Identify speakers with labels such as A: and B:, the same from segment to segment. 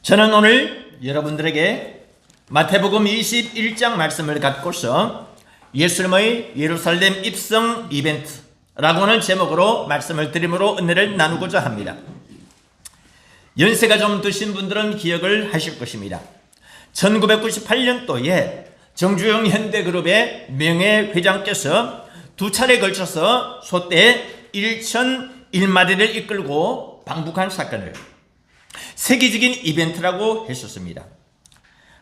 A: 저는 오늘 여러분들에게 마태복음 21장 말씀을 갖고서 예수님의 예루살렘 입성 이벤트라고 하는 제목으로 말씀을 드림으로 은혜를 나누고자 합니다. 연세가 좀 드신 분들은 기억을 하실 것입니다. 1998년도에 정주영 현대그룹의 명예회장께서 두 차례에 걸쳐서 소떼 1001마리를 이끌고 방북한 사건을 세계적인 이벤트라고 했었습니다.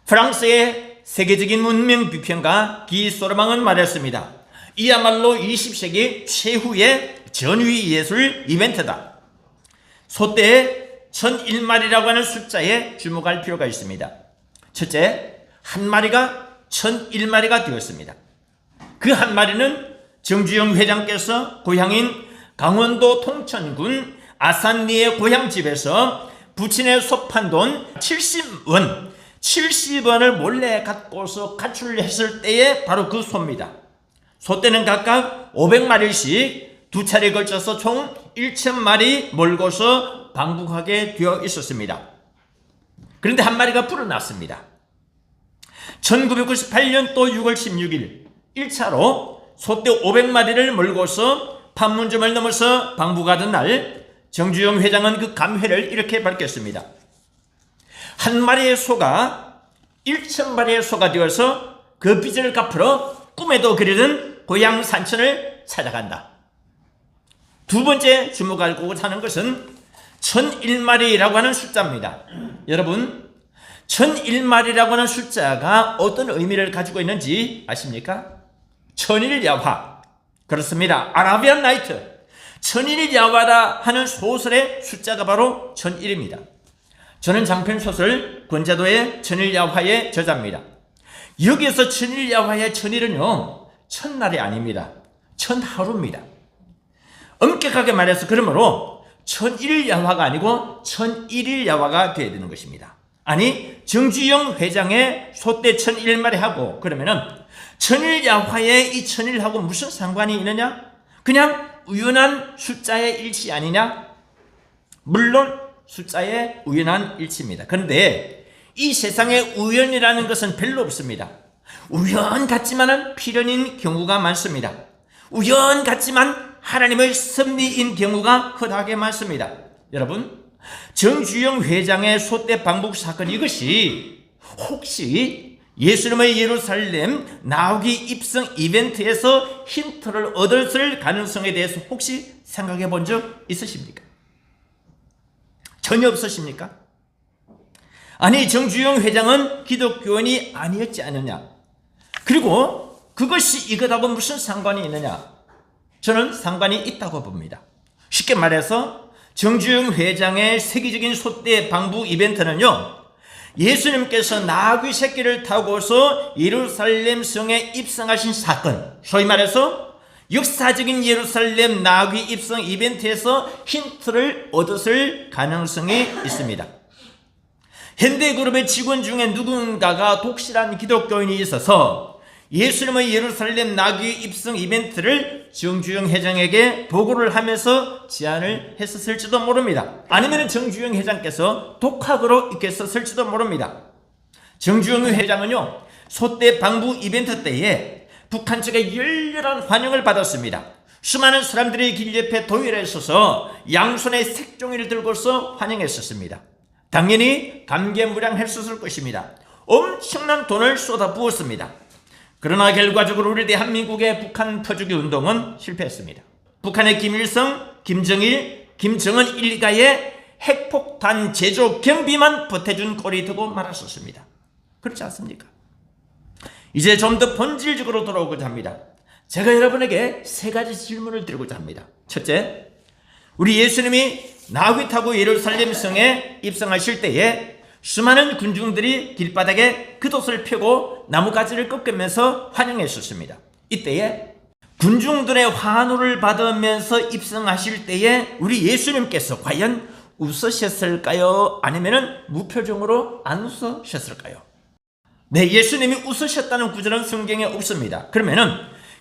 A: 프랑스의 세계적인 문명 비평가 기 소르망은 말했습니다. 이야말로 20세기 최후의 전위 예술 이벤트다. 소떼 1001마리라고 하는 숫자에 주목할 필요가 있습니다. 첫째, 한 마리가 1001마리가 되었습니다. 그 한 마리는 정주영 회장께서 고향인 강원도 통천군 아산리의 고향집에서 부친의 소판 돈 70원을 몰래 갖고서 가출했을 때에 바로 그 소입니다. 소떼는 각각 500마리씩 두 차례에 걸쳐서 총 1000마리 몰고서 방북하게 되어 있었습니다. 그런데 한 마리가 불어났습니다. 1998년도 6월 16일 1차로 소떼 500마리를 몰고서 판문점을 넘어서 방북하던 날 정주영 회장은 그 감회를 이렇게 밝혔습니다. 한 마리의 소가 1000마리의 소가 되어서 그 빚을 갚으러 꿈에도 그리던 고향 산천을 찾아간다. 두 번째 주목하고자 하는 것은 1001마리라고 하는 숫자입니다. 여러분, 1001마리라고 하는 숫자가 어떤 의미를 가지고 있는지 아십니까? 천일야화. 그렇습니다. 아라비안 나이트. 천일야화라 하는 소설의 숫자가 바로 1001입니다. 저는 장편소설 권자도의 천일야화의 저자입니다. 여기에서 천일야화의 천일은요, 첫날이 아닙니다. 천하루입니다. 엄격하게 말해서 그러므로 1001야화가 아니고 1001일야화가 되어야 되는 것입니다. 아니, 정주영 회장의 소떼 1001마리하고 그러면은 1001야화의 이 1001하고 무슨 상관이 있느냐? 그냥 우연한 숫자의 일치 아니냐? 물론 숫자의 우연한 일치입니다. 그런데 이 세상에 우연이라는 것은 별로 없습니다. 우연 같지만은 필연인 경우가 많습니다. 우연 같지만 하나님의 섭리인 경우가 흔하게 많습니다. 여러분, 정주영 회장의 소떼 방북 사건, 이것이 혹시 예수님의 예루살렘 나오기 입성 이벤트에서 힌트를 얻었을 가능성에 대해서 혹시 생각해 본 적 있으십니까? 전혀 없으십니까? 아니, 정주영 회장은 기독교인이 아니었지 않느냐? 그리고 그것이 이것하고 무슨 상관이 있느냐? 저는 상관이 있다고 봅니다. 쉽게 말해서 정주영 회장의 세계적인 소떼 방북 이벤트는요, 예수님께서 나귀 새끼를 타고서 예루살렘 성에 입성하신 사건, 소위 말해서 역사적인 예루살렘 나귀 입성 이벤트에서 힌트를 얻었을 가능성이 있습니다. 현대그룹의 직원 중에 누군가가 독실한 기독교인이 있어서 예수님의 예루살렘 나귀 입성 이벤트를 정주영 회장에게 보고를 하면서 제안을 했었을지도 모릅니다. 아니면 정주영 회장께서 독학으로 익혔었을지도 모릅니다. 정주영 회장은요, 소떼 방북 이벤트 때에 북한 측의 열렬한 환영을 받았습니다. 수많은 사람들이 길 옆에 도열에 서서 양손에 색종이를 들고서 환영했었습니다. 당연히 감개무량했었을 것입니다. 엄청난 돈을 쏟아부었습니다. 그러나 결과적으로 우리 대한민국의 북한 터주기 운동은 실패했습니다. 북한의 김일성, 김정일, 김정은 일가의 핵폭탄 제조 경비만 보태준 꼴이 되고 말았었습니다. 그렇지 않습니까? 이제 좀 더 본질적으로 돌아오고자 합니다. 제가 여러분에게 세 가지 질문을 드리고자 합니다. 첫째, 우리 예수님이 나귀 타고 예루살렘 성에 입성하실 때에 수많은 군중들이 길바닥에 겉옷을 펴고 나뭇가지를 꺾으면서 환영했었습니다. 이때에 군중들의 환호를 받으면서 입성하실 때에 우리 예수님께서 과연 웃으셨을까요? 아니면 무표정으로 안 웃으셨을까요? 네, 예수님이 웃으셨다는 구절은 성경에 없습니다. 그러면은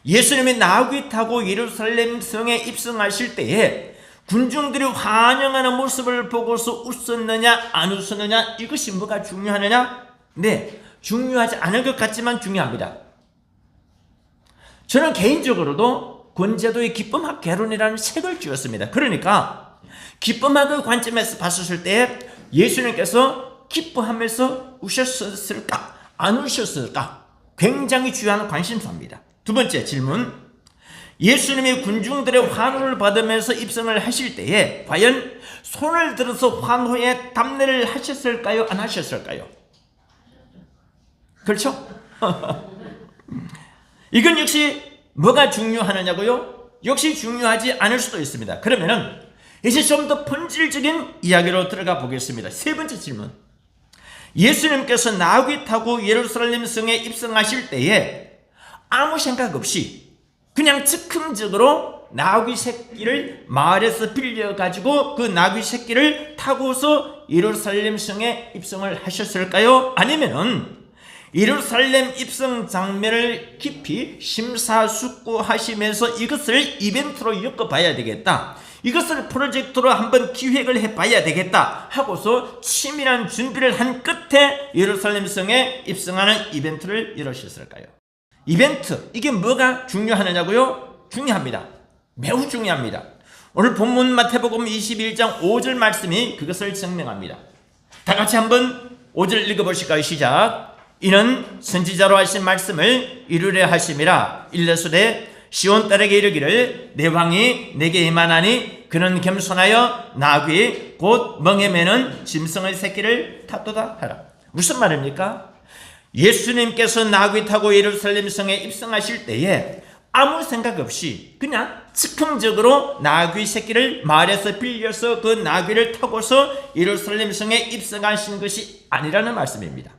A: 예수님이 나귀 타고 예루살렘 성에 입성하실 때에 군중들이 환영하는 모습을 보고서 웃었느냐 안 웃었느냐, 이것이 뭐가 중요하느냐? 네, 중요하지 않을 것 같지만 중요합니다. 저는 개인적으로도 권제도의 기쁨학 개론이라는 책을 지었습니다. 그러니까 기쁨학의 관점에서 봤을 때 예수님께서 기뻐하면서 우셨을까 안 우셨을까, 굉장히 중요한 관심사입니다. 두 번째 질문, 예수님이 군중들의 환호를 받으면서 입성을 하실 때에 과연 손을 들어서 환호에 답례를 하셨을까요? 안 하셨을까요? 그렇죠? 이건 역시 뭐가 중요하느냐고요? 역시 중요하지 않을 수도 있습니다. 그러면은 이제 좀 더 본질적인 이야기로 들어가 보겠습니다. 세 번째 질문, 예수님께서 나귀 타고 예루살렘 성에 입성하실 때에 아무 생각 없이 그냥 즉흥적으로 나귀 새끼를 마을에서 빌려가지고 그 나귀 새끼를 타고서 예루살렘 성에 입성을 하셨을까요? 아니면은 예루살렘 입성 장면을 깊이 심사숙고하시면서 이것을 이벤트로 엮어봐야 되겠다, 이것을 프로젝트로 한번 기획을 해봐야 되겠다 하고서 치밀한 준비를 한 끝에 예루살렘 성에 입성하는 이벤트를 이루셨을까요? 이벤트, 이게 뭐가 중요하느냐고요? 중요합니다. 매우 중요합니다. 오늘 본문 마태복음 21장 5절 말씀이 그것을 증명합니다. 다 같이 한번 5절 읽어보실까요? 시작. 이는 선지자로 하신 말씀을 이루려 하심이라. 일러스되 시온 딸에게 이르기를 내 왕이 내게 임하나니 그는 겸손하여 나귀 곧 멍에 매는 짐승의 새끼를 탔도다 하라. 무슨 말입니까? 예수님께서 나귀 타고 예루살렘 성에 입성하실 때에 아무 생각 없이 그냥 즉흥적으로 나귀 새끼를 마을에서 빌려서 그 나귀를 타고서 예루살렘 성에 입성하신 것이 아니라는 말씀입니다.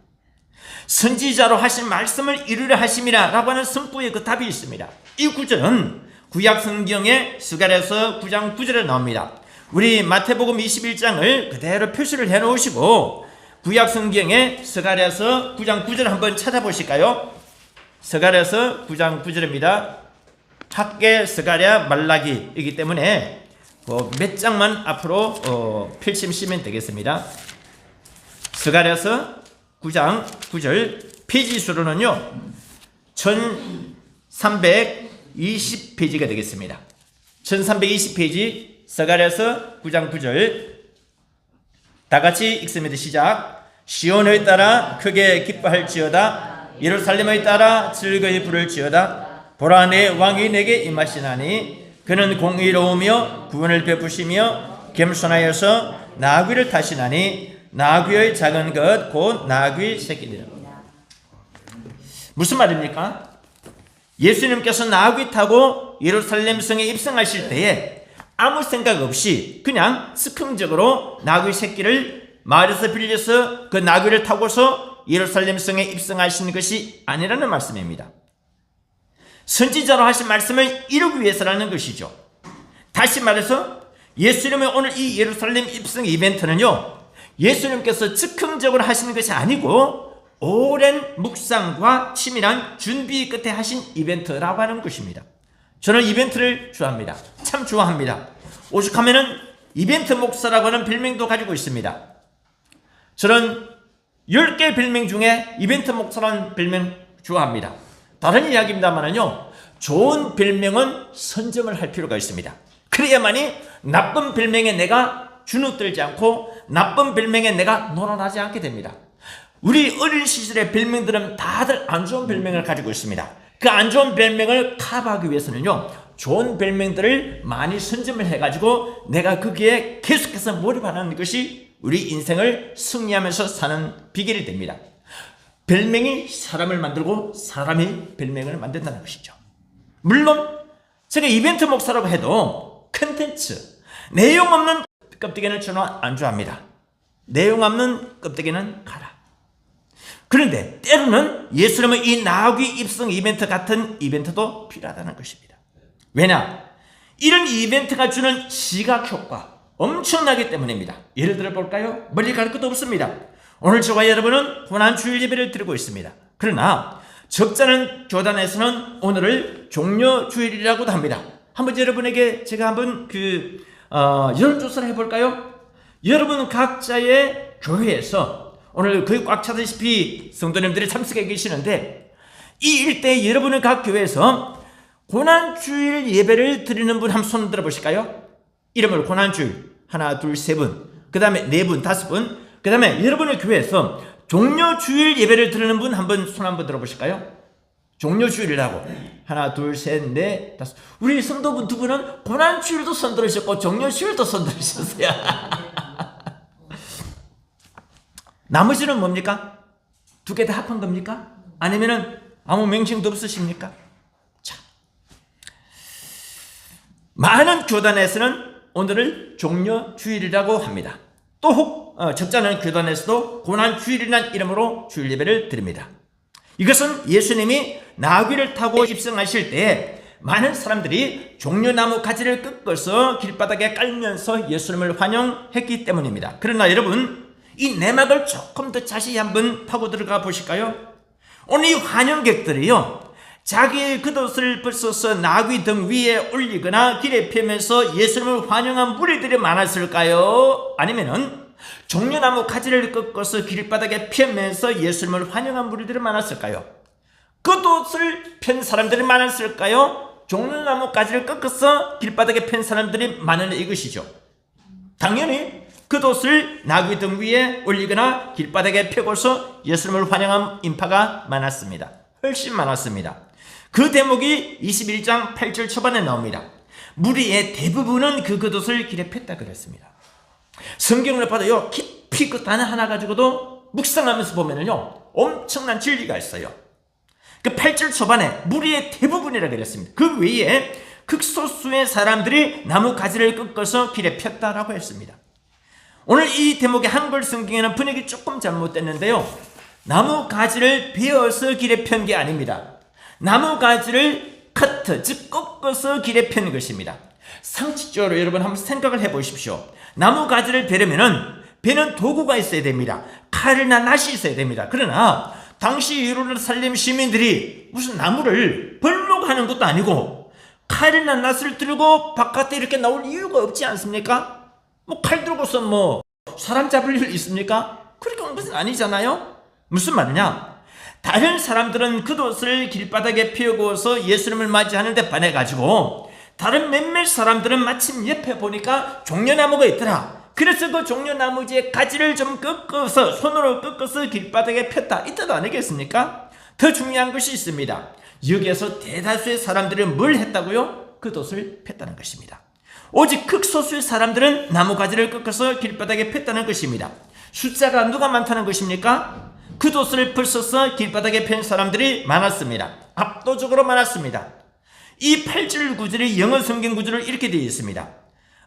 A: 선지자로 하신 말씀을 이루려 하심이라 라고 하는 성부의 그 답이 있습니다. 이 구절은 구약 성경의 스가랴서 9장 9절에 나옵니다. 우리 마태복음 21장을 그대로 표시를 해 놓으시고 구약 성경의 스가랴서 9장 9절 한번 찾아보실까요? 스가랴서 9장 9절입니다. 학개, 스가랴, 말라기이기 때문에 몇 장만 앞으로 펼치시면 되겠습니다. 스가랴서 9장 9절, 페이지 수로는요 1320페이지가 되겠습니다. 1320페이지 스가랴서 9장 9절 다 같이 읽습니다. 시작. 시온을 따라 크게 기뻐할지어다, 예루살렘을 따라 즐거이 부를지어다. 보라, 내 왕이 내게 임하시나니 그는 공의로우며 구원을 베푸시며 겸손하여서 나귀를 타시나니 나귀의 작은 것 곧 나귀 새끼들이라. 무슨 말입니까? 예수님께서 나귀 타고 예루살렘 성에 입성하실 때에 아무 생각 없이 그냥 즉흥적으로 나귀 새끼를 마을에서 빌려서 그 나귀를 타고서 예루살렘 성에 입성하신 것이 아니라는 말씀입니다. 선지자로 하신 말씀을 이루기 위해서라는 것이죠. 다시 말해서 예수님의 오늘 이 예루살렘 입성 이벤트는요, 예수님께서 즉흥적으로 하시는 것이 아니고 오랜 묵상과 치밀한 준비 끝에 하신 이벤트라고 하는 것입니다. 저는 이벤트를 좋아합니다. 참 좋아합니다. 오죽하면은 이벤트 목사라고 하는 별명도 가지고 있습니다. 저는 10개 별명 중에 이벤트 목사라는 별명 좋아합니다. 다른 이야기입니다만은요, 좋은 별명은 선점을 할 필요가 있습니다. 그래야만이 나쁜 별명에 내가 주눅들지 않고 나쁜 별명에 내가 놀아나지 않게 됩니다. 우리 어린 시절의 별명들은 다들 안 좋은 별명을 가지고 있습니다. 그 안 좋은 별명을 커버하기 위해서는요, 좋은 별명들을 많이 선점을 해가지고 내가 거기에 계속해서 몰입하는 것이 우리 인생을 승리하면서 사는 비결이 됩니다. 별명이 사람을 만들고 사람이 별명을 만든다는 것이죠. 물론 제가 이벤트 목사라고 해도 컨텐츠, 내용 없는 껍데기는 저는 안 좋아합니다. 내용 없는 껍데기는 가라. 그런데 때로는 예수님은 이 나귀 입성 이벤트 같은 이벤트도 필요하다는 것입니다. 왜냐? 이런 이벤트가 주는 시각 효과 엄청나기 때문입니다. 예를 들어 볼까요? 멀리 갈 것도 없습니다. 오늘 저와 여러분은 고난 주일 예배를 드리고 있습니다. 그러나 적잖은 교단에서는 오늘을 종려 주일이라고도 합니다. 한번 여러분에게 제가 한번 여론조사를 해볼까요? 여러분 각자의 교회에서 오늘 거의 꽉 차다시피 성도님들이 참석해 계시는데 이 일대에 여러분의 각 교회에서 고난주일 예배를 드리는 분 한번 손 들어보실까요? 이름을 고난주일 하나 둘 세 분, 그 다음에 네 분, 다섯 분, 그 다음에 여러분의 교회에서 종료주일 예배를 드리는 분 한번 손 한번 들어보실까요? 종료주일이라고 하나 둘 셋 넷 다섯. 우리 성도분 두 분은 고난주일도 손 들으셨고 종료주일도 손 들으셨어요. 나머지는 뭡니까? 두 개 다 합한 겁니까? 아니면은 아무 맹칭도 없으십니까? 자, 많은 교단에서는 오늘을 종료주일이라고 합니다. 또 적잖은 교단에서도 고난주일이라는 이름으로 주일 예배를 드립니다. 이것은 예수님이 나귀를 타고 입성하실 때 많은 사람들이 종려나무 가지를 꺾어서 길바닥에 깔면서 예수님을 환영했기 때문입니다. 그러나 여러분, 이 내막을 조금 더 자세히 한번 파고 들어가 보실까요? 오늘 이 환영객들이요, 자기의 겉옷을 벗어서 나귀 등 위에 올리거나 길에 펴면서 예수님을 환영한 무리들이 많았을까요? 아니면은 종려나무 가지를 꺾어서 길바닥에 펴면서 예수님을 환영한 무리들이 많았을까요? 겉옷을 편 사람들이 많았을까요? 종려나무 가지를 꺾어서 길바닥에 편 사람들이 많은 이것이죠. 당연히 겉옷을 나귀 등 위에 올리거나 길바닥에 펴고서 예수님을 환영한 인파가 많았습니다. 훨씬 많았습니다. 그 대목이 21장 8절 초반에 나옵니다. 무리의 대부분은 그 겉옷을 길에 폈다 그랬습니다. 성경을 봐도요, 깊이 그 단어 하나 가지고도 묵상하면서 보면은요, 엄청난 진리가 있어요. 그 8절 초반에 무리의 대부분이라 그랬습니다. 그 외에 극소수의 사람들이 나무 가지를 꺾어서 길에 폈다라고 했습니다. 오늘 이 대목의 한글 성경에는 분위기 조금 잘못됐는데요, 나무 가지를 베어서 길에 편 게 아닙니다. 나무 가지를 커트, 즉 꺾어서 길에 편 것입니다. 상식적으로 여러분 한번 생각을 해보십시오. 나무 가지를 베려면은 베는 도구가 있어야 됩니다. 칼이나 낫이 있어야 됩니다. 그러나 당시 예루살렘 시민들이 무슨 나무를 벌려고 하는 것도 아니고 칼이나 낫을 들고 바깥에 이렇게 나올 이유가 없지 않습니까? 뭐 칼 들고서 뭐 사람 잡을 일 있습니까? 그렇게 온 것은 아니잖아요. 무슨 말이냐? 다른 사람들은 겉옷을 길바닥에 펴고서 예수님을 맞이하는데 반해가지고 다른 몇몇 사람들은 마침 옆에 보니까 종려나무가 있더라. 그래서 그 종려나무지의 가지를 좀 꺾어서, 손으로 꺾어서 길바닥에 폈다, 이 뜻 아니겠습니까? 더 중요한 것이 있습니다. 여기에서 대다수의 사람들은 뭘 했다고요? 겉옷을 폈다는 것입니다. 오직 극소수의 사람들은 나무 가지를 꺾어서 길바닥에 폈다는 것입니다. 숫자가 누가 많다는 것입니까? 겉옷을 벗어서 길바닥에 편 사람들이 많았습니다. 압도적으로 많았습니다. 이 8절 구절의 영어 성경 구절을 이렇게 되어 있습니다.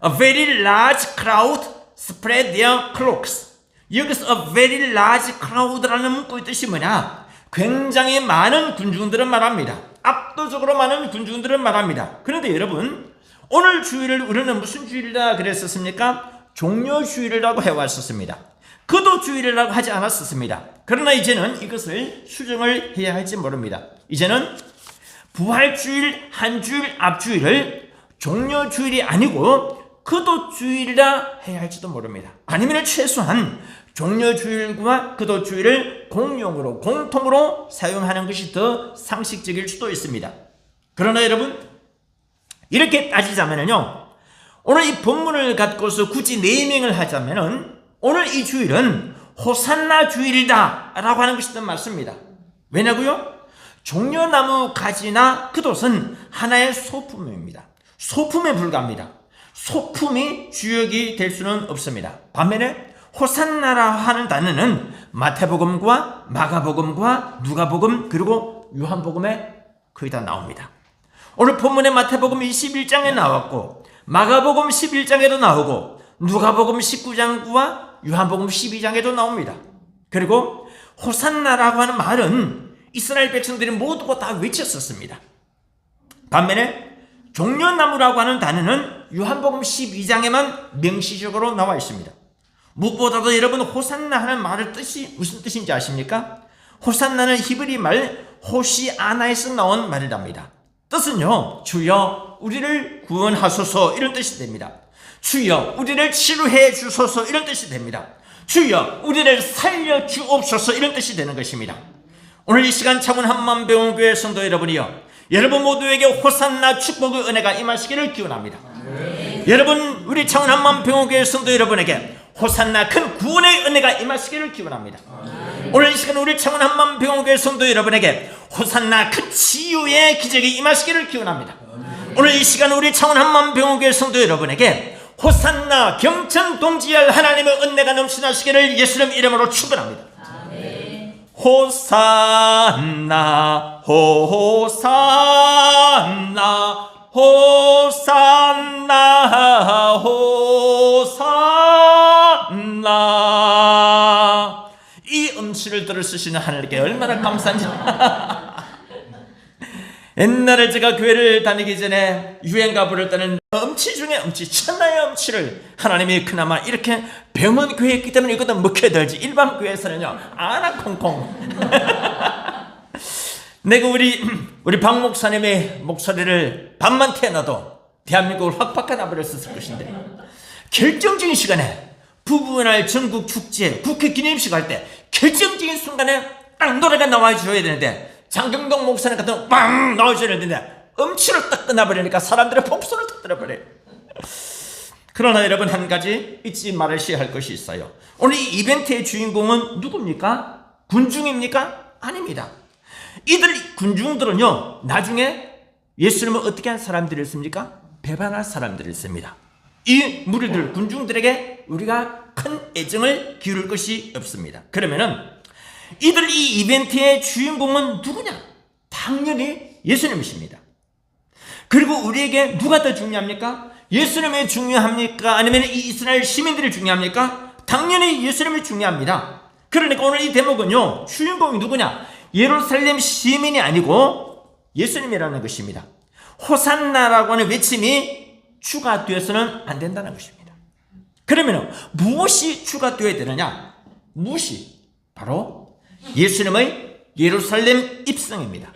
A: A very large crowd spread their cloaks. 여기서 a very large crowd라는 문구의 뜻이 뭐냐? 굉장히 많은 군중들은 말합니다. 압도적으로 많은 군중들은 말합니다. 그런데 여러분, 오늘 주일을 우리는 무슨 주일이라 그랬었습니까? 종료주일이라고 해왔었습니다. 그도 주일이라고 하지 않았었습니다. 그러나 이제는 이것을 수정을 해야 할지 모릅니다. 이제는 부활주일, 한주일, 앞주일을 종료주일이 아니고 그도주일이라 해야 할지도 모릅니다. 아니면 최소한 종료주일과 그도주일을 공용으로, 공통으로 사용하는 것이 더 상식적일 수도 있습니다. 그러나 여러분, 이렇게 따지자면요, 오늘 이 본문을 갖고서 굳이 네이밍을 하자면은 오늘 이 주일은 호산나 주일이다 라고 하는 것이 더 맞습니다. 왜냐고요? 종려나무 가지나 겉옷은 하나의 소품입니다. 소품에 불과합니다. 소품이 주역이 될 수는 없습니다. 반면에 호산나라 하는 단어는 마태복음과 마가복음과 누가복음 그리고 요한복음에 거의 다 나옵니다. 오늘 본문에 마태복음 21장에 나왔고 마가복음 11장에도 나오고 누가복음 19장과 요한복음 12장에도 나옵니다. 그리고 호산나라고 하는 말은 이스라엘 백성들이 모두가 다 외쳤었습니다. 반면에 종려나무라고 하는 단어는 요한복음 12장에만 명시적으로 나와 있습니다. 무엇보다도 여러분, 호산나 하는 말의 뜻이 무슨 뜻인지 아십니까? 호산나는 히브리 말 호시아나에서 나온 말이랍니다. 뜻은요, 주여 우리를 구원하소서, 이런 뜻이 됩니다. 주여 우리를 치료해 주소서 이런 뜻이 됩니다. 주여 우리를 살려 주옵소서 이런 뜻이 되는 것입니다. 오늘 이 시간 창원 한만병원교회 성도 여러분이요, 여러분 모두에게 호산나 축복의 은혜가 임하시기를 기원합니다. 여러분 우리 창원 한만병원교회 성도 여러분에게 호산나 큰 구원의 은혜가 임하시기를 기원합니다. 오늘 이 시간 우리 창원 한만병원교회 성도 여러분에게 호산나 큰 치유의 기적이 임하시기를 기원합니다. 오늘 이 시간 우리 창원 한만병원교회 성도 여러분에게 호산나 경천 동지할 하나님의 은혜가 넘치나시기를 예수님 이름으로 축원합니다. 호산나 호산나 호산나 호산나. 이 음치를 들을 쓰시는 하나님께 얼마나 감사한지. 옛날에 제가 교회를 다니기 전에 유행가 부를 때는 음치 중에 음치, 천하의 음치를 하나님이 그나마 이렇게 병원 교회에 있기 때문에 이것도 먹혀들지, 일반 교회에서는요 아나 콩콩. 내가 우리 박 목사님의 목소리를 밤만 태어나도 대한민국을 확 바꿔놔버렸을 것인데, 결정적인 시간에 부부날 전국 축제 국회 기념식 할 때 결정적인 순간에 딱 노래가 나와줘야 되는데, 장경동 목사님 같은 거 빵 나와줘야 되는데 음치로 딱 끝나버리니까 사람들의 복수를 딱 들어버려요. 그러나 여러분, 한 가지 잊지 말으셔야 할 것이 있어요. 오늘 이 이벤트의 주인공은 누굽니까? 군중입니까? 아닙니다. 이들 군중들은요 나중에 예수님을 어떻게 한 사람들이었습니까? 배반할 사람들이었습니다. 이 무리들 군중들에게 우리가 큰 애정을 기울일 것이 없습니다. 그러면은 이들 이 이벤트의 주인공은 누구냐? 당연히 예수님이십니다. 그리고 우리에게 누가 더 중요합니까? 예수님이 중요합니까? 아니면 이 이스라엘 시민들이 중요합니까? 당연히 예수님이 중요합니다. 그러니까 오늘 이 대목은요, 주인공이 누구냐? 예루살렘 시민이 아니고 예수님이라는 것입니다. 호산나라고 하는 외침이 추가되어서는 안 된다는 것입니다. 그러면 무엇이 추가되어야 되느냐? 무엇이? 바로 예수님의 예루살렘 입성입니다.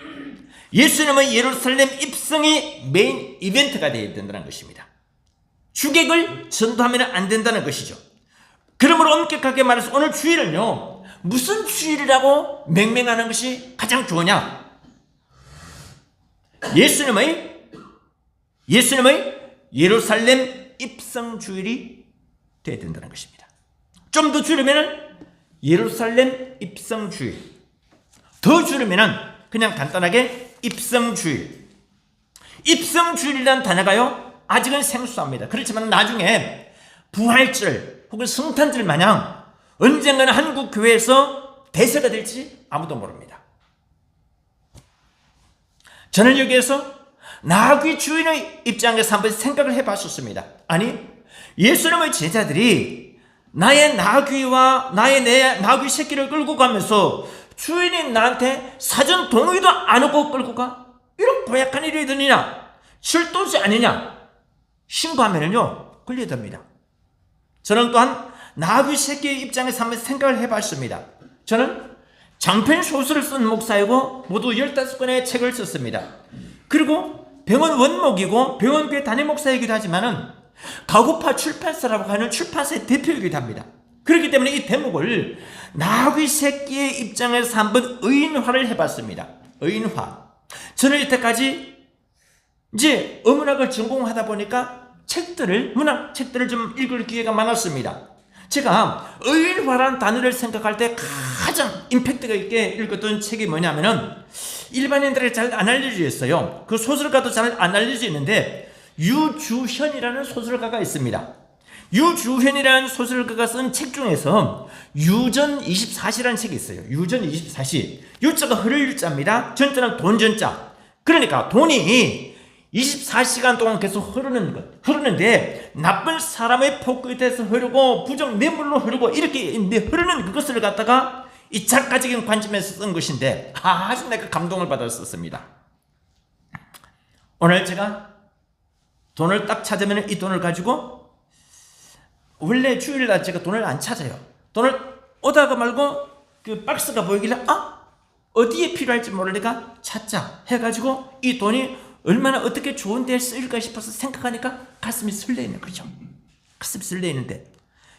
A: 예수님의 예루살렘 입성이 메인 이벤트가 되어야 된다는 것입니다. 주객을 전도하면 안 된다는 것이죠. 그러므로 엄격하게 말해서 오늘 주일은요, 무슨 주일이라고 맹맹하는 것이 가장 좋으냐? 예수님의 예루살렘 입성 주일이 되어야 된다는 것입니다. 좀 더 줄이면 예루살렘 입성 주일, 더 줄이면 그냥 간단하게 입성 주일. 입성 주일이라는 단어가요 아직은 생소합니다. 그렇지만 나중에 부활절 혹은 성탄절 마냥 언젠가는 한국 교회에서 대세가 될지 아무도 모릅니다. 저는 여기에서 나귀 주인의 입장에서 한번 생각을 해봤었습니다. 아니, 예수님의 제자들이 나의 나귀와 내 나귀 새끼를 끌고 가면서 주인이 나한테 사전 동의도 안 하고 끌고 가? 이런 고약한 일이 되느냐? 실도지 아니냐? 신고하면요 걸려듭니다. 저는 또한 나귀 새끼의 입장에서 한번 생각을 해봤습니다. 저는 장편 소설을 쓴 목사이고 모두 15권의 책을 썼습니다. 그리고 병원 원목이고 병원교회 담임 목사이기도 하지만은 가구파 출판사라고 하는 출판사의 대표이기도 합니다. 그렇기 때문에 이 대목을 나귀 새끼의 입장에서 한번 의인화를 해봤습니다. 의인화. 저는 이때까지 이제 어문학을 전공하다 보니까 문학 책들을 좀 읽을 기회가 많았습니다. 제가 의인화라는 단어를 생각할 때 가장 임팩트가 있게 읽었던 책이 뭐냐면은 일반인들에게 잘 안 알려져 있어요. 그 소설가도 잘 안 알려져 있는데 유주현이라는 소설가가 있습니다. 유주현이라는 소설가가 쓴 책 중에서 유전 24시라는 책이 있어요. 유전 24시. 유자가 흐를 유자입니다. 전자는 돈 전자. 그러니까 돈이 24시간 동안 계속 흐르는데 나쁜 사람의 포끝에서 흐르고 부정 뇌물로 흐르고 이렇게 흐르는 그것을 갖다가 이 작가적인 관점에서 쓴 것인데 아주 내가 감동을 받았었습니다. 오늘 제가 돈을 딱 찾으면 이 돈을 가지고, 원래 주일날 제가 돈을 안 찾아요. 돈을 오다가 말고 그 박스가 보이길래 어디에 필요할지 모르니까 찾자 해가지고 이 돈이 얼마나 어떻게 좋은 데에 쓰일까 싶어서 생각하니까 가슴이 설레는 거죠. 가슴 내있는데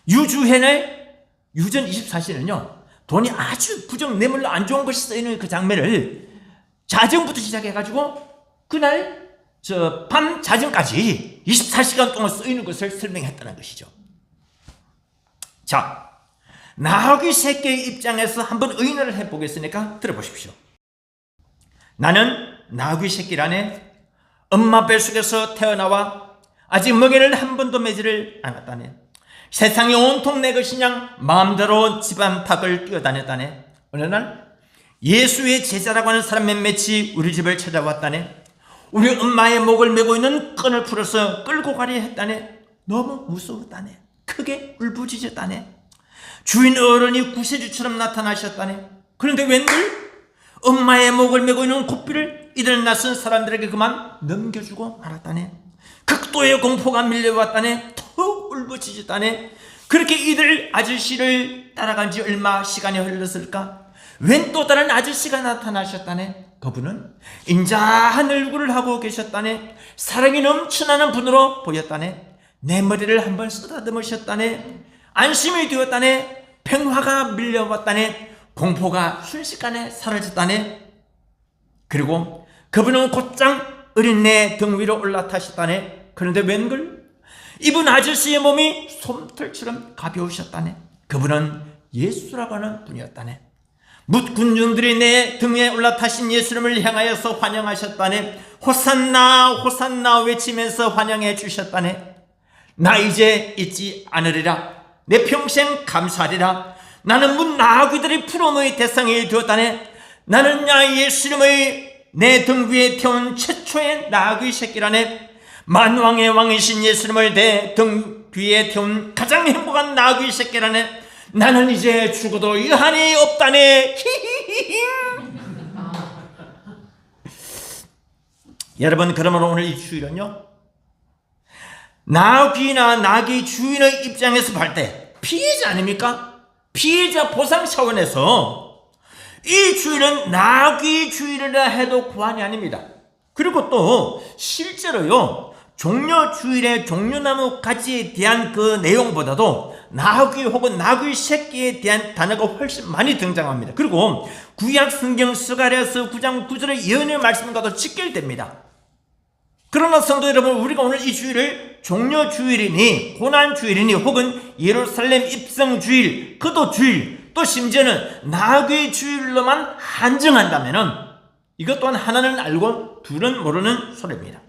A: 유전 24시는요 돈이 아주 부정 뇌물로 안 좋은 것이 쓰이는 그 장면을 자정부터 시작해가지고 그날 밤 자정까지 24시간 동안 쓰이는 것을 설명했다는 것이죠. 자, 나귀 새끼의 입장에서 한번 의논을 해보겠으니까 들어보십시오. 나는 나귀 새끼라네. 엄마 뱃속에서 태어나와 아직 먹이를 한 번도 매지를 않았다네. 세상이 온통 내 것이냐 마음대로 집안 밖을 뛰어다녔다네. 어느 날 예수의 제자라고 하는 사람 몇몇이 우리 집을 찾아왔다네. 우리 엄마의 목을 메고 있는 끈을 풀어서 끌고 가려 했다네. 너무 무서웠다네. 크게 울부짖었다네. 주인 어른이 구세주처럼 나타나셨다네. 그런데 웬걸 엄마의 목을 메고 있는 고삐를 이들 낯선 사람들에게 그만 넘겨주고 말았다네. 극도의 공포가 밀려왔다네. 더욱 울부짖었다네. 그렇게 이들 아저씨를 따라간 지 얼마 시간이 흘렀을까? 웬 또 다른 아저씨가 나타나셨다네. 그분은 인자한 얼굴을 하고 계셨다네. 사랑이 넘쳐나는 분으로 보였다네. 내 머리를 한번 쓰다듬으셨다네. 안심이 되었다네. 평화가 밀려왔다네. 공포가 순식간에 사라졌다네. 그리고 그분은 곧장 어린 내 등 위로 올라타셨다네. 그런데 웬걸 이분 아저씨의 몸이 솜털처럼 가벼우셨다네. 그분은 예수라고 하는 분이었다네. 뭇군중들이 내 등에 올라타신 예수님을 향하여서 환영하셨다네. 호산나 호산나 외치면서 환영해 주셨다네. 나 이제 잊지 않으리라. 내 평생 감사하리라. 나는 문 나귀들의 부름의 대상이 되었다네. 나는 예수님의 내 등 위에 태운 최초의 나귀 새끼라네. 만왕의 왕이신 예수님을 내 등 위에 태운 가장 행복한 나귀 새끼라네. 나는 이제 죽어도 여한이 없다네. 여러분, 그러면 오늘 이 주일은요, 나귀나 나귀 주인의 입장에서 볼 때 피해자 아닙니까? 피해자 보상 차원에서 이 주일은 나귀 주일이라 해도 과언이 아닙니다. 그리고 또 실제로요, 종려 주일의 종려나무 가지에 대한 그 내용보다도 나귀 혹은 나귀 새끼에 대한 단어가 훨씬 많이 등장합니다. 그리고 구약 성경 스가랴서 9장 9절의 예언의 말씀과도 직결됩니다. 그러나 성도 여러분, 우리가 오늘 이 주일을 종려 주일이니 고난 주일이니 혹은 예루살렘 입성 주일, 그도 주일, 또 심지어는 나귀 주일로만 한정한다면은 이것 또한 하나는 알고 둘은 모르는 소리입니다.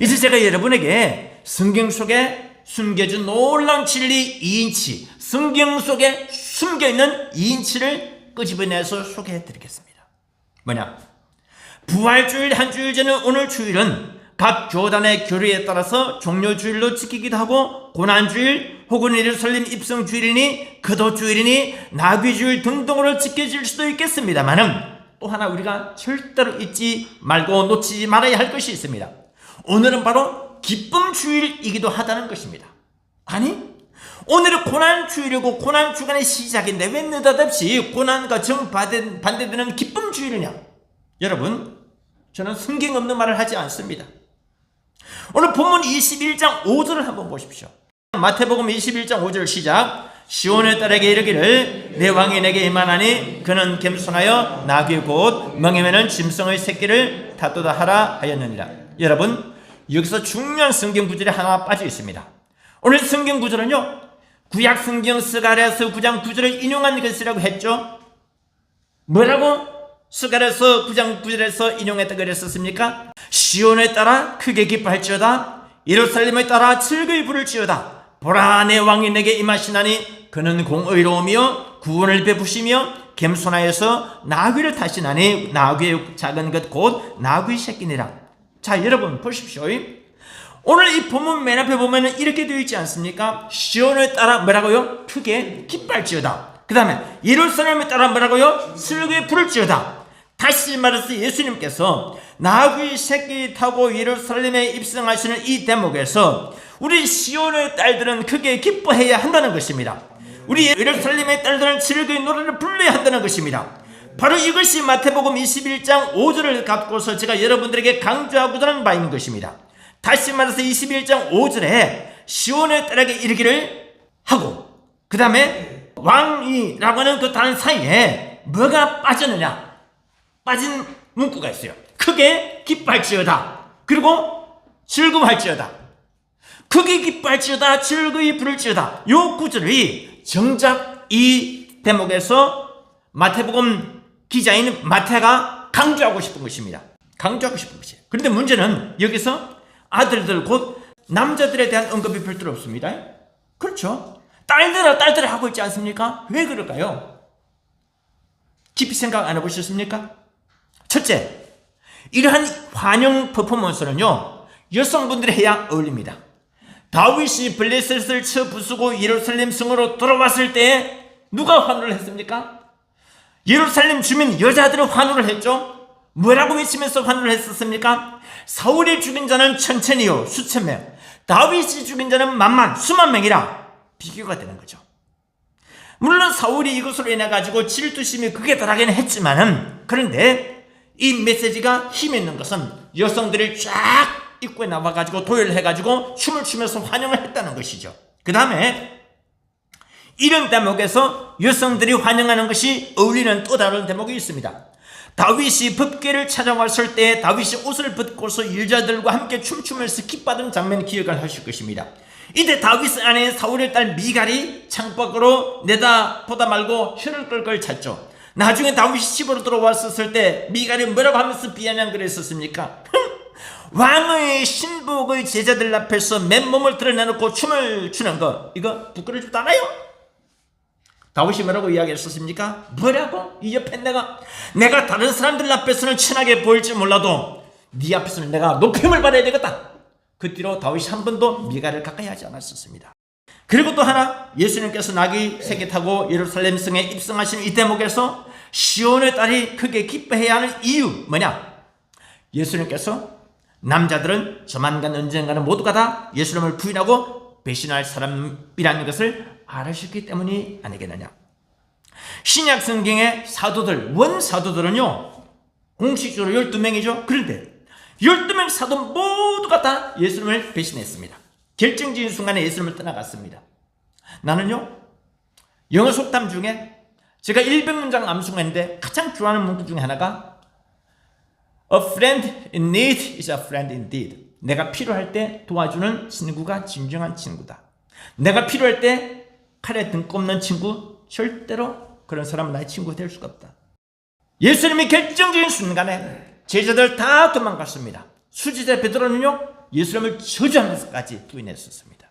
A: 이제 제가 여러분에게 성경 속에 숨겨진 놀라운 진리 2인치, 성경 속에 숨겨있는 2인치를 끄집어내서 소개해드리겠습니다. 뭐냐? 부활주일 한 주일 전에 오늘 주일은 각 교단의 교리에 따라서 종려주일로 지키기도 하고 고난주일 혹은 예루살렘 입성주일이니 그도주일이니 나귀주일 등등으로 지켜질 수도 있겠습니다만은 또 하나 우리가 절대로 잊지 말고 놓치지 말아야 할 것이 있습니다. 오늘은 바로 기쁨주일이기도 하다는 것입니다. 아니, 오늘은 고난주일이고 고난주간의 시작인데 왜 느닷없이 고난과 정반대되는 기쁨주일이냐? 여러분, 저는 성경 없는 말을 하지 않습니다. 오늘 본문 21장 5절을 한번 보십시오. 마태복음 21장 5절 시작. 시온의 딸에게 이르기를 내 왕이 내게 임하나니 그는 겸손하여 나귀 곧 멍에매는 짐승의 새끼를 다투다 하라 하였느니라. 여러분, 여기서 중요한 성경 구절이 하나 빠져 있습니다. 오늘 성경 구절은요, 구약 성경 스가랴서 9장 9절을 인용한 것이라고 했죠. 뭐라고 스가랴서 9장 9절에서 인용했다고 그랬었습니까? 시온에 따라 크게 기뻐할지어다. 예루살렘에 따라 즐거이 부를지어다. 보라, 내 왕이 내게 임하시나니 그는 공의로우며 구원을 베푸시며 겸손하여서 나귀를 타시나니 나귀의 작은 것 곧 나귀 새끼니라. 자, 여러분 보십시오. 오늘 이 본문 맨 앞에 보면 이렇게 되어 있지 않습니까? 시온에 따라 뭐라고요? 크게 기뻐할지어다. 그 다음에 예루살렘에 따라 뭐라고요? 즐거이 부를지어다. 다시 말해서 예수님께서 나귀 새끼 타고 예루살렘에 입성하시는 이 대목에서 우리 시온의 딸들은 크게 기뻐해야 한다는 것입니다. 우리 예루살렘의 딸들은 즐거이 노래를 불러야 한다는 것입니다. 바로 이것이 마태복음 21장 5절을 갖고서 제가 여러분들에게 강조하고자 하는 바인 것입니다. 다시 말해서 21장 5절에 시온의 딸에게 이르기를 하고, 그 다음에 왕이라고 하는 그 단어 사이에 뭐가 빠졌느냐? 빠진 문구가 있어요. 크게 기뻐할지어다. 그리고 즐거워할지어다. 크게 기뻐할지어다. 즐거이 부를지어다. 요 구절이 정작 이 대목에서 마태복음 기자인 마태가 강조하고 싶은 것입니다. 강조하고 싶은 것이에요. 그런데 문제는 여기서 아들들 곧 남자들에 대한 언급이 별도로 없습니다. 그렇죠. 딸들아 하고 있지 않습니까? 왜 그럴까요? 깊이 생각 안 해보셨습니까? 첫째, 이러한 환영 퍼포먼스는요, 여성분들이 해야 어울립니다. 다윗이 블레셋을 쳐 부수고 예루살렘 성으로 돌아왔을 때 누가 환호를 했습니까? 예루살렘 주민 여자들은 환호를 했죠. 뭐라고 외치면서 환호를 했었습니까? 사울이 죽인 자는 천천히요 수천 명, 다윗이 죽인 자는 만만 수만 명이라 비교가 되는 거죠. 물론 사울이 이것으로 인해 가지고 질투심이 극에 달하기는 했지만은, 그런데 이 메시지가 힘 있는 것은 여성들이 쫙 입구에 나와 가지고 도열해 가지고 춤을 추면서 환영을 했다는 것이죠. 그 다음에 이런 대목에서 여성들이 환영하는 것이 어울리는 또 다른 대목이 있습니다. 다윗이 법궤를 찾아왔을 때 다윗이 옷을 벗고서 여자들과 함께 춤추면서 기뻐하던 장면 기억을 하실 것입니다. 이때 다윗 아내 사울의 딸 미갈이 창밖으로 내다보다 말고 혀를 끌끌 찼죠. 나중에 다윗이 집으로 들어왔었을 때 미갈이 뭐라고 하면서 비아냥거려 했었습니까? 왕의 신복의 제자들 앞에서 맨몸을 드러내놓고 춤을 추는 거, 이거 부끄러워졌잖아요. 다윗이 뭐라고 이야기했었습니까? 뭐라고? 이 옆에 내가 다른 사람들 앞에서는 친하게 보일지 몰라도 네 앞에서는 내가 높임을 받아야 되겠다. 그 뒤로 다윗이 한 번도 미갈을 가까이 하지 않았었습니다. 그리고 또 하나, 예수님께서 나귀 새끼 타고 예루살렘 성에 입성하신 이 대목에서 시온의 딸이 크게 기뻐해야 하는 이유 뭐냐? 예수님께서 남자들은 조만간 언젠가는 모두가 다 예수님을 부인하고 배신할 사람이라는 것을 알으셨기 때문이 아니겠느냐. 신약 성경의 사도들, 원사도들은요 공식적으로 12명이죠. 그런데 12명 사도 모두가 다 예수님을 배신했습니다. 결정적인 순간에 예수님을 떠나갔습니다. 나는요 영어 속담 중에 제가 100문장 암송했는데 가장 좋아하는 문구 중에 하나가 A friend in need is a friend indeed. 내가 필요할 때 도와주는 친구가 진정한 친구다. 내가 필요할 때 칼에 등 꼽는 친구, 절대로 그런 사람은 나의 친구가 될 수가 없다. 예수님이 결정적인 순간에 제자들 다 도망갔습니다. 수지자 베드로는요 예수님을 저주하면서까지 부인했었습니다.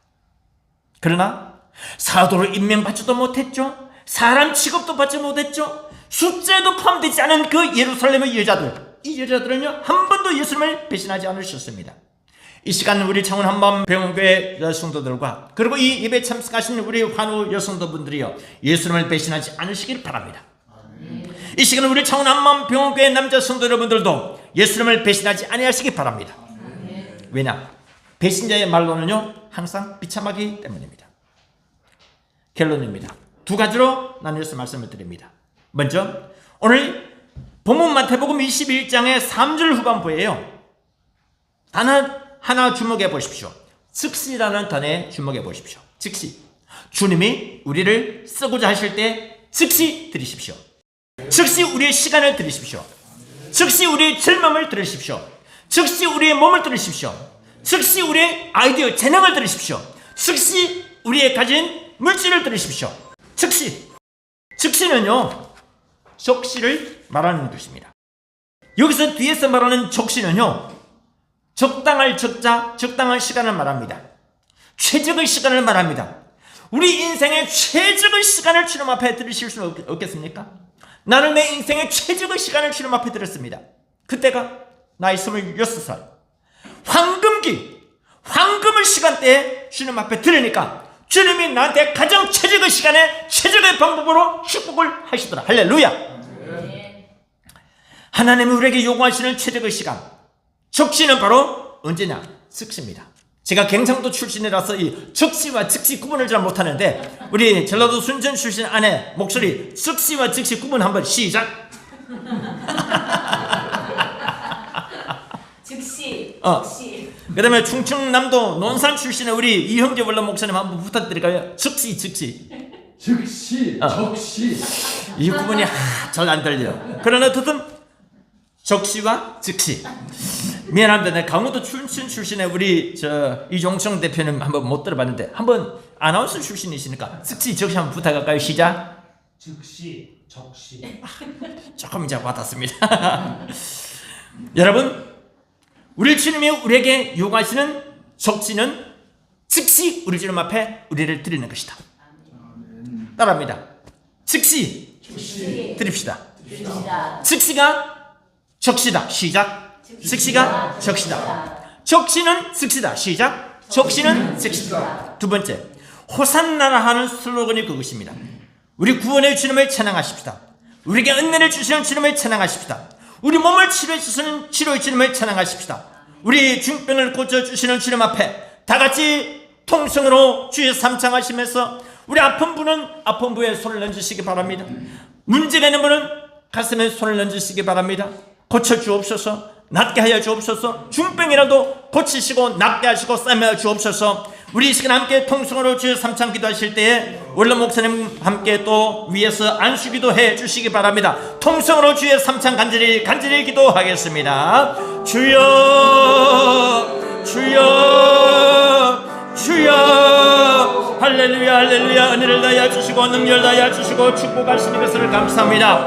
A: 그러나 사도로 임명받지도 못했죠. 사람 취급도 받지 못했죠. 숫자에도 포함되지 않은 그 예루살렘의 여자들, 이 여자들은요 한 번도 예수님을 배신하지 않으셨습니다. 이 시간 우리 창원 한마음병원교회 여성도들과 그리고 이 예배 참석하신 우리 환우 여성도분들이요 예수님을 배신하지 않으시길 바랍니다. 이 시간 우리 창원 한마음병원교회 남자 성도 여러분들도 예수님을 배신하지 아니하시기 바랍니다. 왜냐? 배신자의 말로는요 항상 비참하기 때문입니다. 결론입니다. 두 가지로 나누어서 말씀을 드립니다. 먼저 오늘 본문 마태복음 21장의 3절 후반부예요. 단어 하나 주목해 보십시오. 즉시라는 단어에 주목해 보십시오. 즉시. 주님이 우리를 쓰고자 하실 때 즉시 들으십시오. 즉시 우리의 시간을 들으십시오. 즉시 우리의 젊음을 들으십시오. 즉시 우리의 몸을 들으십시오. 즉시 우리의 아이디어 재능을 들으십시오. 즉시 우리의 가진 물질을 들으십시오. 즉시. 즉시는요 적시를 말하는 것입니다. 여기서 뒤에서 말하는 적시는요 적당할 적자, 적당한 시간을 말합니다. 최적의 시간을 말합니다. 우리 인생의 최적의 시간을 주님 앞에 들으실 수 없겠습니까? 나는 내 인생의 최적의 시간을 주님 앞에 들었습니다. 그때가 나이 26살 황금기, 황금의 시간대에 주님 앞에 들으니까 주님이 나한테 가장 최적의 시간에 최적의 방법으로 축복을 하시더라. 할렐루야. 하나님이 우리에게 요구하시는 최적의 시간, 적시는 바로 언제냐? 즉시입니다. 제가 경상도 출신이라서 이 적시와 즉시 구분을 잘 못하는데 우리 전라도 순천 출신 아내 목소리 즉시와 즉시 구분 한번 시작.
B: 즉시.
A: 그다음에 충청남도 논산 출신의 우리 이형제 원로 목사님 한번 부탁드릴까요? 즉시.
B: 적시.
A: 이 구분이 잘 안 들려. 그러나 어쨌든 적시와 즉시. 미안합니다. 내가 강원도 출신의 우리 이종성 대표는 한번 못 들어봤는데 한번 아나운서 출신이시니까 즉시 적시 한번 부탁할까요? 시작.
B: 즉시, 적시.
A: 조금 이제 받았습니다. 여러분, 우리 주님이 우리에게 요구하시는 적시는 즉시 우리 주님 앞에 우리를 드리는 것이다. 따라합니다. 즉시 드립시다. 즉시가 적시다. 시작. 즉시가 적시다. 적시는 즉시다. 시작. 적시는 즉시다. 두 번째, 호산나라 하는 슬로건이 그것입니다. 우리 구원의 주님을 찬양하십시다. 우리에게 은혜를 주시는 주님을 찬양하십시다. 우리 몸을 치료해 주시는 치료의 주님을 찬양하십시다. 우리 중병을 고쳐주시는 주님 앞에 다같이 통성으로 주의 삼창하시면서 우리 아픈 분은 아픈 부에 손을 얹으시기 바랍니다. 문제가 있는 분은 가슴에 손을 얹으시기 바랍니다. 고쳐주옵소서. 낫게 하여 주옵소서. 중병이라도 고치시고 낫게 하시고 싸매어 주옵소서. 우리 이 시간 함께 통성으로 주의 삼창 기도하실 때에 원로 목사님 함께 또 위에서 안수기도 해 주시기 바랍니다. 통성으로 주의 삼창 간절히 기도하겠습니다. 주여 할렐루야 은혜를 다하여 주시고 능력을 다하여 주시고 축복하시는 것을 감사합니다.